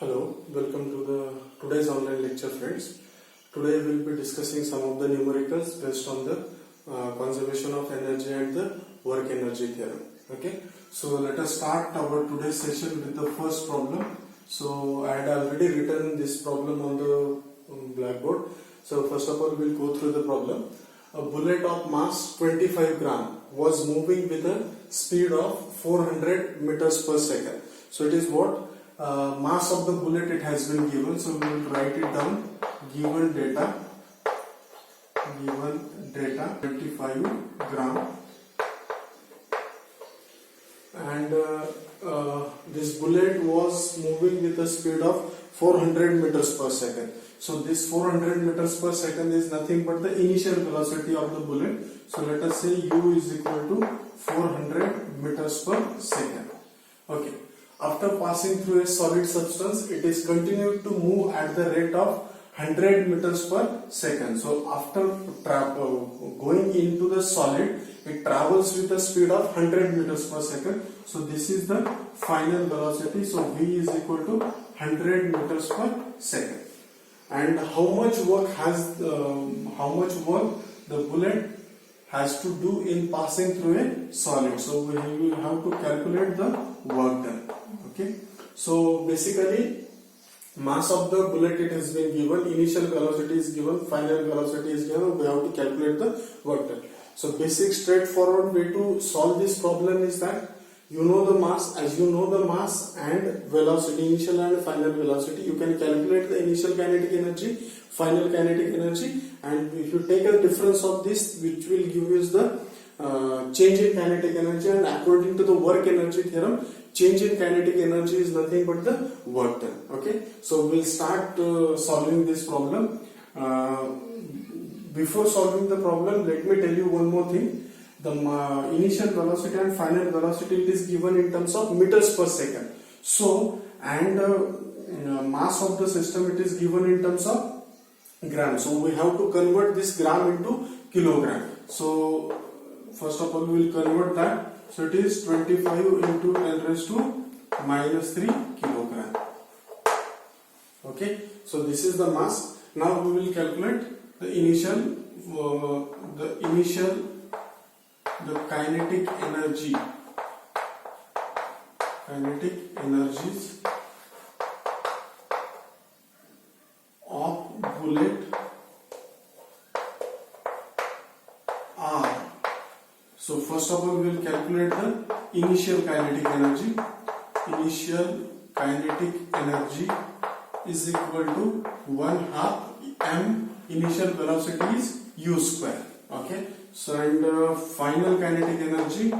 Hello, welcome to today's online lecture, friends. Today we will be discussing some of the numericals based on the conservation of energy and the work energy theorem. Okay, so let us start our today's session with the first problem. So I had already written this problem on the blackboard. So first of all, we'll go through the problem. A bullet of mass 25 gram was moving with a speed of 400 meters per second. So it is what? Mass of the bullet it has been given, so we will write it down. Given data 25 gram, and this bullet was moving with a speed of 400 meters per second. So this 400 meters per second is nothing but the initial velocity of the bullet. So let us say u is equal to 400 meters per second. Okay. After passing through a solid substance, it is continued to move at the rate of 100 meters per second. So after going into the solid, it travels with a speed of 100 meters per second. So this is the final velocity. So v is equal to 100 meters per second. And how much work the bullet has to do in passing through a solid? So we will have to calculate the work done. Okay, so basically mass of the bullet it has been given, initial velocity is given, final velocity is given, we have to calculate the work done. So basic straightforward way to solve this problem is that you know the mass. As you know the mass and velocity, initial and final velocity, you can calculate the initial kinetic energy, final kinetic energy, and if you take a difference of this, which will give you the change in kinetic energy, and according to the work energy theorem, change in kinetic energy is nothing but the work done. Okay, so we'll start solving this problem. Before solving the problem, let me tell you one more thing. The initial velocity and final velocity, it is given in terms of meters per second. So, and mass of the system, it is given in terms of gram. So we have to convert this gram into kilogram. So first of all, we will convert that. So it is 25 into 10 raised to minus 3 kilogram. Okay, so this is the mass. Now we will calculate the kinetic energies of bullet are. So first of all, we will calculate the initial kinetic energy. Initial kinetic energy is equal to 1/2 m. Initial velocity is u square. Okay. So and final kinetic energy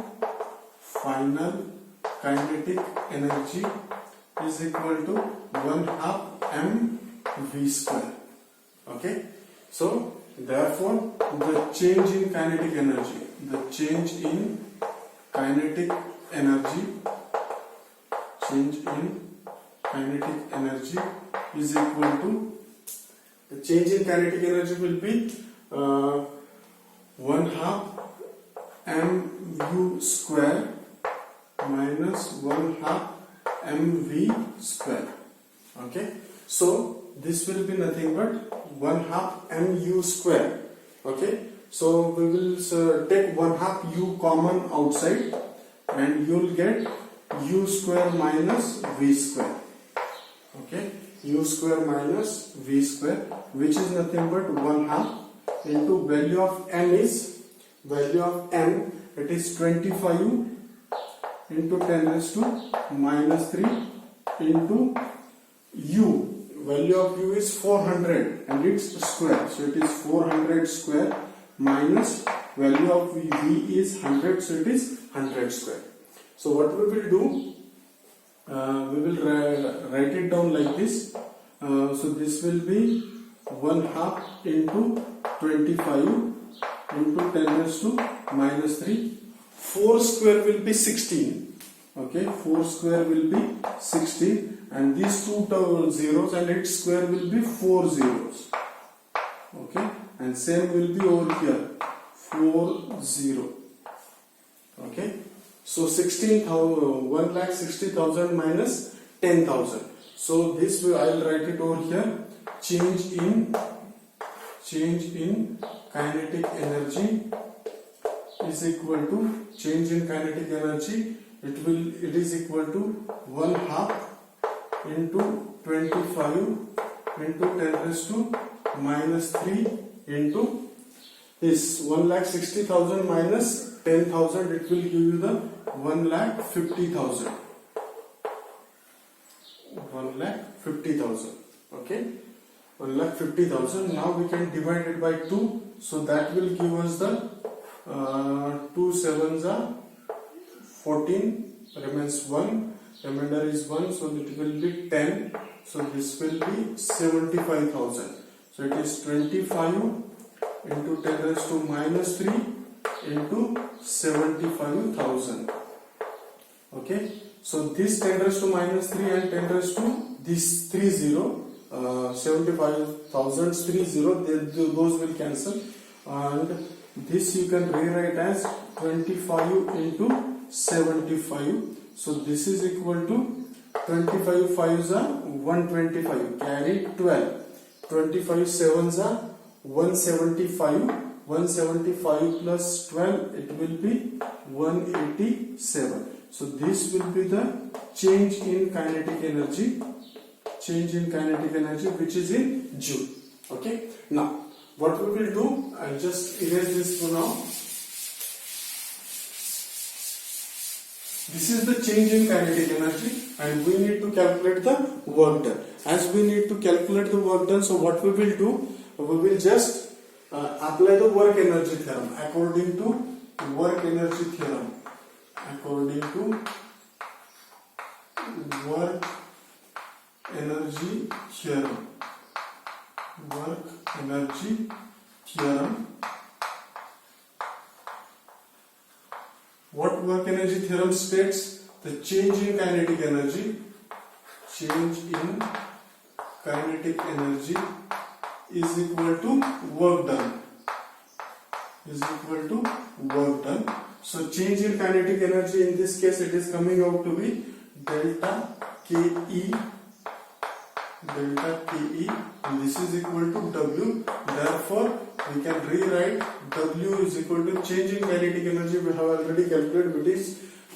is equal to 1/2 m v square. Okay. So therefore, the change in kinetic energy is equal to, the change in kinetic energy will be 1/2 mu square minus 1/2 mv square. Okay, so this will be nothing but 1/2 mu square. Okay, so we will take 1/2 u common outside, and you will get u square minus v square. Okay, u square minus v square, which is nothing but 1/2 into value of m, it is 25 into 10 raised to minus 3 into u, value of u is 400 and it's square, so it is 400 square minus value of v is 100, so it is 100 square. So what we will do, we will write it down like this. So this will be 1/2 into 25 into 10 raised to minus 3. 4 square will be 16. Okay, 4 square will be 16, and these two zeros and its square will be 4 zeros. Okay, and same will be over here, 4 0. Okay, so 1,60,000 minus 10,000. So this way I'll write it over here. Change in kinetic energy is equal to change in kinetic energy. It is equal to 1/2 into 25 into 10 raised to minus 3 into this 1,60,000 minus 10,000. It will give you the 1,50,000. 1,50,000. Okay, 1,50,000. Now we can divide it by 2. So that will give us the 2 sevens are 14. Remains 1. Remainder is 1. So it will be 10. So this will be 75,000. So it is 25 into 10 raised to minus 3 into 75,000. Okay. So this 10 raised to minus 3 and 10 raised to this 30, 75,000 30, those will cancel, and this you can rewrite as 25 into 75. So this is equal to 25 5s are 125, carry 12, 25 7s are 175, 175 plus 12, it will be 187. So this will be the change in kinetic energy, which is in Joule. Okay. Now what we will do, I'll just erase this for now. This is the change in kinetic energy, and we need to calculate the work done. As we need to calculate the work done, so what we will do, we will just apply the work energy theorem. According to work energy theorem, what work energy theorem states? The change in kinetic energy is equal to work done. So change in kinetic energy, in this case it is coming out to be delta KE, and this is equal to W. Therefore we can rewrite W is equal to change in kinetic energy we have already calculated,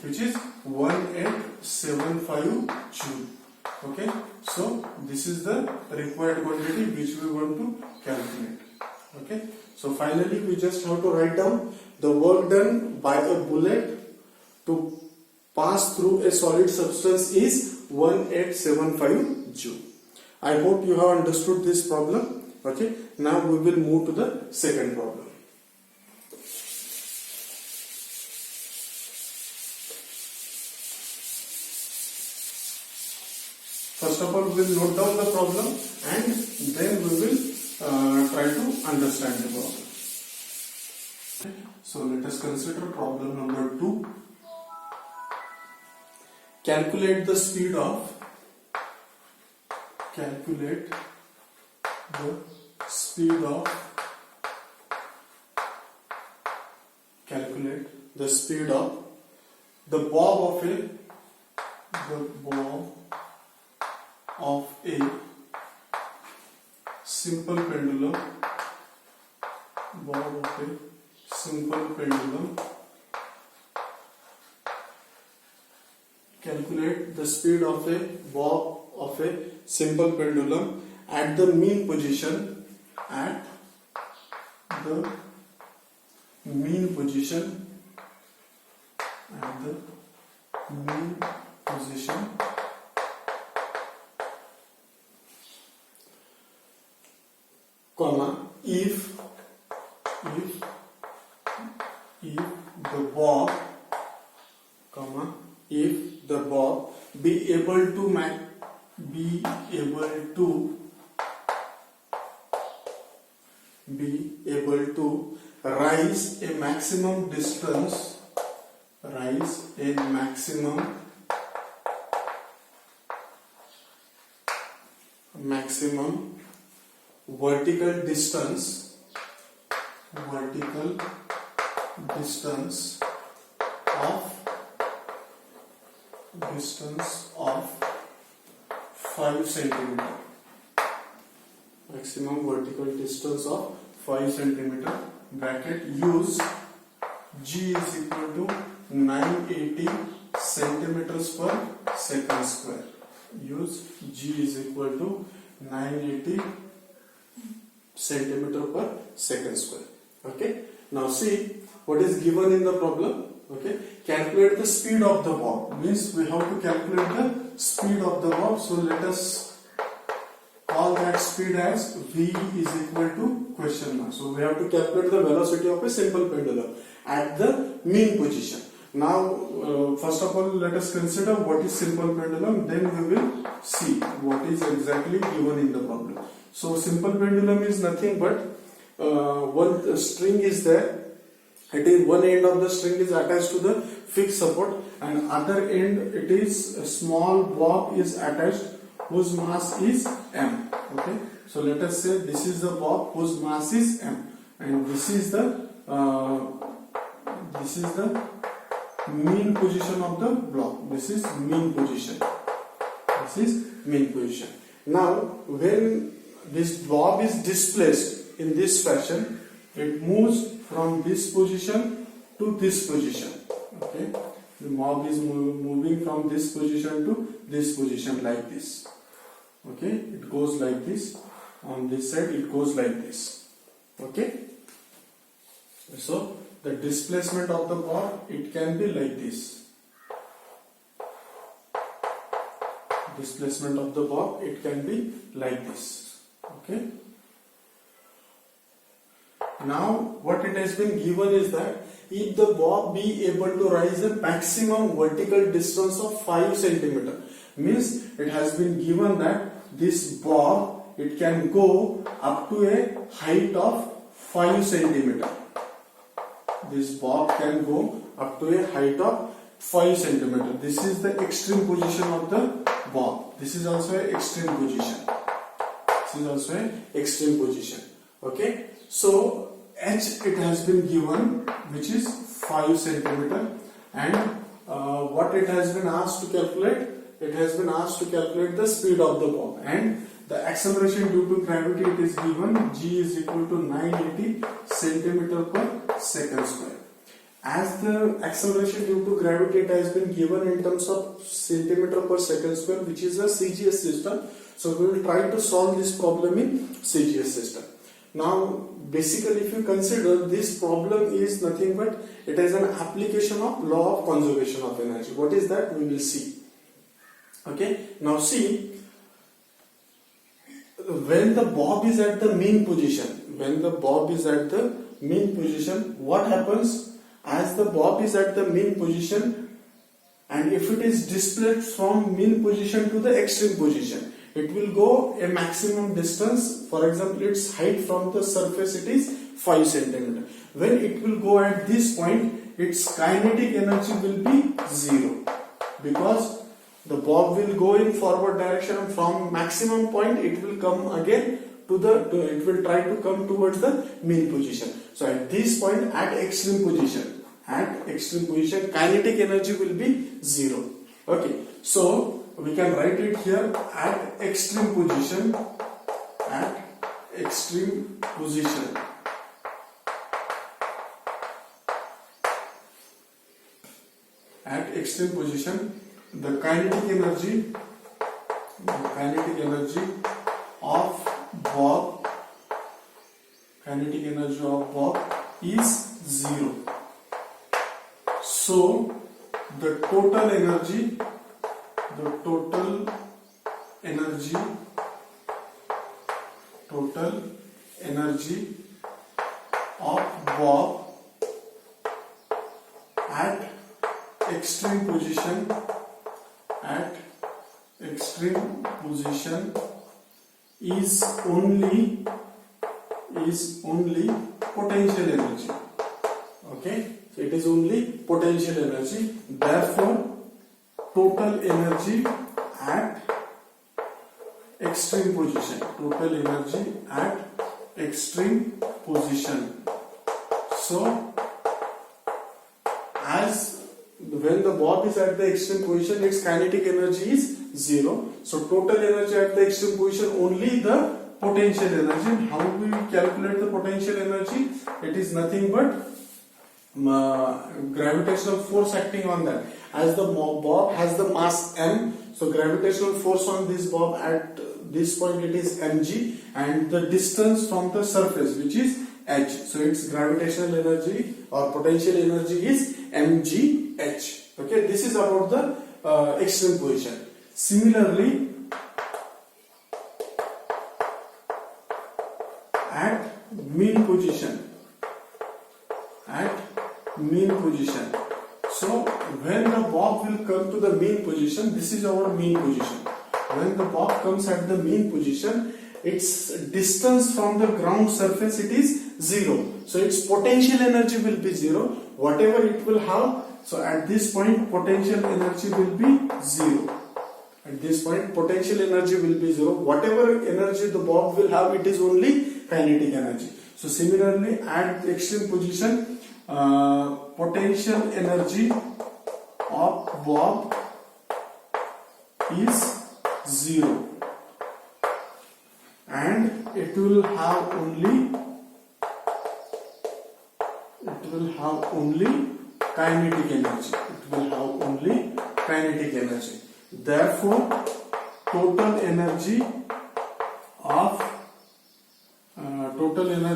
which is 1875 Joule. Okay, so this is the required quantity which we want to calculate. Okay, so finally we just have to write down the work done by a bullet to pass through a solid substance is 1875 Joule. I hope you have understood this problem. Okay, now we will move to the second problem. First of all, we will note down the problem and then we will try to understand the problem. Okay. So let us consider problem number 2. Calculate the speed of the bob of a simple pendulum. Calculate the speed of a bob of a simple pendulum at the mean position. Comma, if the bob be able to rise a maximum distance, maximum vertical distance of 5 centimeter. Maximum vertical distance of 5 centimeter. Bracket, use G is equal to 980 centimeters per second square. Use G is equal to 980 centimeter per second square. Okay. Now see what is given in the problem. Okay. Calculate the speed of the bob. Means we have to calculate the speed of the bob. So let us call that speed as V is equal to question mark. So we have to calculate the velocity of a simple pendulum at the mean position. Now first of all let us consider what is simple pendulum, then we will see what is exactly given in the problem. So simple pendulum is nothing but one string is there. It is one end of the string is attached to the fixed support and other end it is a small bob is attached whose mass is m. Okay, so let us say this is the bob whose mass is m and this is the mean position of the block. This is mean position. This is mean position. Now when this bob is displaced in this fashion, it moves from this position to this position. Okay, the bob is moving from this position to this position like this. Okay, it goes like this. On this side it goes like this. Okay, so the displacement of the bob, it can be like this. Displacement of the bob, it can be like this. Okay. Now what it has been given is that if the bob be able to rise a maximum vertical distance of 5 centimeter, means it has been given that this bob, it can go up to a height of 5 centimeter. This bob can go up to a height of 5 centimeter. This is the extreme position of the bob. This is also an extreme position. This is also an extreme position. Okay. So h it has been given, which is 5 centimeter, and what it has been asked to calculate? It has been asked to calculate the speed of the bob, and the acceleration due to gravity it is given G is equal to 980 centimeter per second square. As the acceleration due to gravity it has been given in terms of centimeter per second square, which is a CGS system. So we will try to solve this problem in CGS system. Now basically if you consider, this problem is nothing but it is an application of law of conservation of energy. What is that? We will see. Okay. Now see, when the bob is at the mean position, what happens? As the bob is at the mean position, and if it is displaced from mean position to the extreme position, it will go a maximum distance. For example, its height from the surface it is 5 centimeter. When it will go at this point, its kinetic energy will be 0, because the bob will go in forward direction, and from maximum point it will come again it will try to come towards the mean position. So at this point, at extreme position, kinetic energy will be 0. Okay, so we can write it here at extreme position. At extreme position, the kinetic energy of bob is 0. So the total energy of bob at extreme position is only potential energy. Okay, so it is only potential energy. Therefore, total energy at extreme position. So, as when the bob is at the extreme position, its kinetic energy is 0. So total energy at the extreme position, only the potential energy. How do we calculate the potential energy? It is nothing but gravitational force acting on that. As the bob has the mass m, so gravitational force on this bob at this point, it is mg, and the distance from the surface, which is h, so its gravitational energy or potential energy is mgh. Okay, this is about the extreme position. Similarly, at mean position, so when the bob will come to the mean position, this is our mean position. When the bob comes at the mean position, its distance from the ground surface, it is 0. So its potential energy will be 0. Whatever it will have, so at this point potential energy will be 0. At this point potential energy will be 0. Whatever energy the bob will have, it is only kinetic energy. So similarly, at the extreme position, potential energy of bob is 0, and it will have only kinetic energy. Therefore, total energy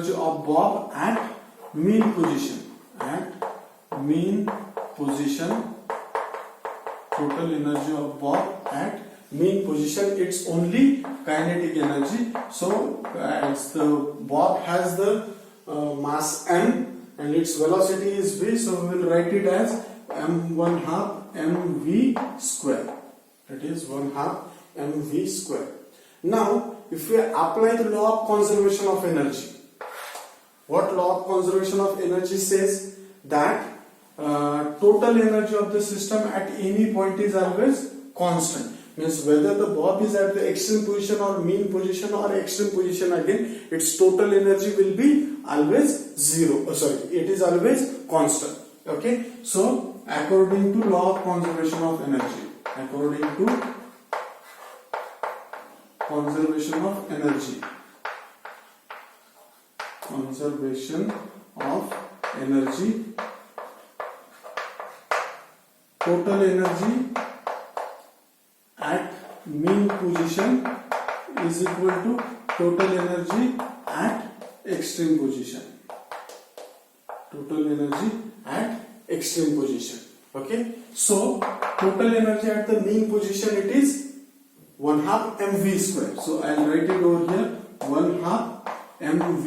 of bob at mean position, total energy of bob at mean position, it's only kinetic energy. So as the bob has the mass m and its velocity is v, so we will write it as m1/2 mv square. That is 1/2 mv square. Now, if we apply the law of conservation of energy, what law of conservation of energy says? That total energy of the system at any point is always constant. Means whether the bob is at the extreme position or mean position or extreme position, again its total energy will be always 0. It is always constant. Okay, so according to law of conservation of energy, total energy at mean position is equal to total energy at extreme position. Okay, so total energy at the mean position, it is 1/2 mv square. So I will write it over here, 1/2 mv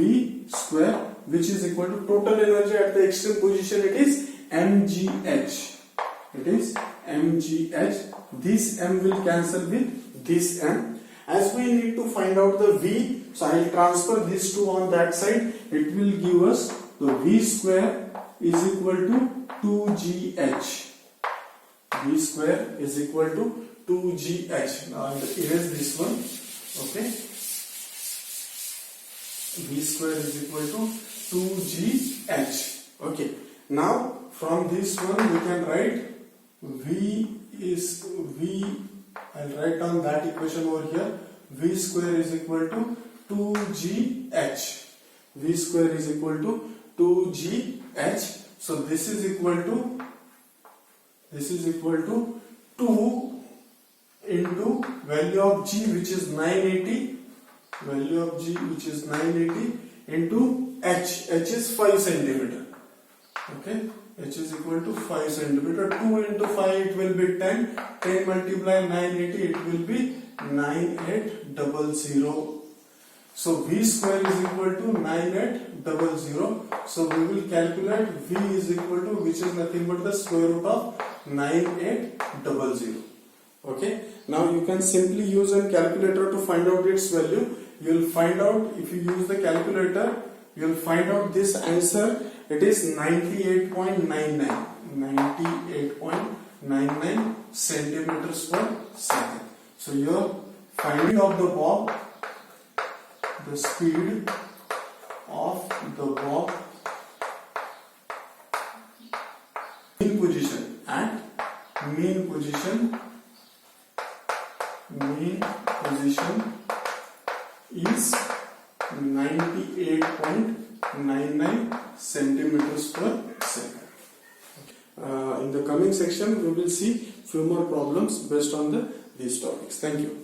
square, which is equal to total energy at the extreme position, it is mgh. This m will cancel with this m. As we need to find out the v, so I will transfer these two on that side. It will give us the v square is equal to 2gh. V square is equal to 2gh. Now I will erase this one. Okay. V square is equal to 2gh. Okay. Now from this one we can write I'll write down that equation over here. V square is equal to 2gh. V square is equal to 2gh. So this is equal to 2 into value of g, which is 980. Into h. H is 5 centimeter. Okay. H is equal to 5 centimeter. 2 into 5, it will be 10. 10 multiply 980, it will be 9800. So V square is equal to 9800. So we will calculate V is equal to, which is nothing but the square root of 9800. Okay. Now you can simply use a calculator to find out its value. You will find out, if you use the calculator, you will find out this answer. It is 98.99 centimeters per second. So your finding of the bob, the speed of the bob in position at mean position is 98.99 centimeters per second. In the coming section we will see few more problems based on these topics. Thank you.